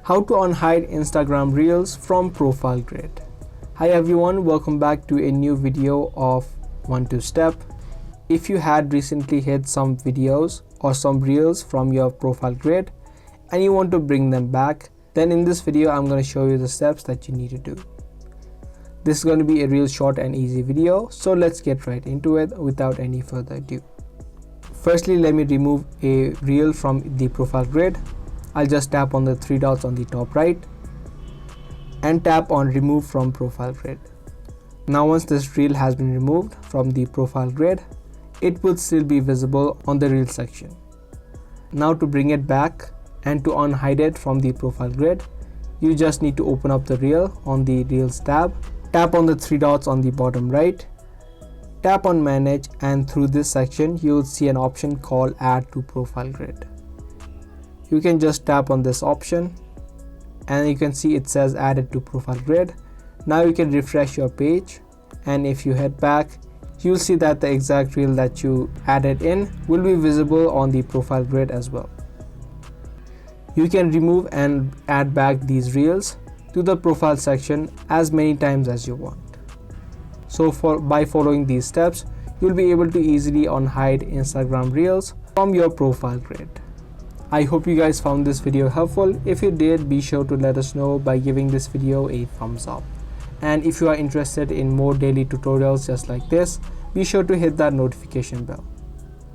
How to unhide Instagram Reels from profile grid. Hi everyone, welcome back to a new video of 1-2 step. If you had recently hid some videos or some reels from your profile grid and you want to bring them back, then in this video I'm going to show you the steps that you need to do. This is going to be a real short and easy video, so let's get right into it without any further ado. Firstly, let me remove a reel from the profile grid. I'll just tap on the three dots on the top right and tap on remove from profile grid. Now once this reel has been removed from the profile grid, it will still be visible on the reel section. Now to bring it back and to unhide it from the profile grid, you just need to open up the reel on the Reels tab, tap on the three dots on the bottom right, tap on manage, and through this section you will see an option called add to profile grid. You can just tap on this option and you can see it says added to profile grid. Now you can refresh your page, and if you head back, you'll see that the exact reel that you added in will be visible on the profile grid as well. You can remove and add back these reels to the profile section as many times as you want. So by following these steps, you'll be able to easily unhide Instagram Reels from your profile grid. I hope you guys found this video helpful. If you did, be sure to let us know by giving this video a thumbs up. And if you are interested in more daily tutorials just like this, be sure to hit that notification bell.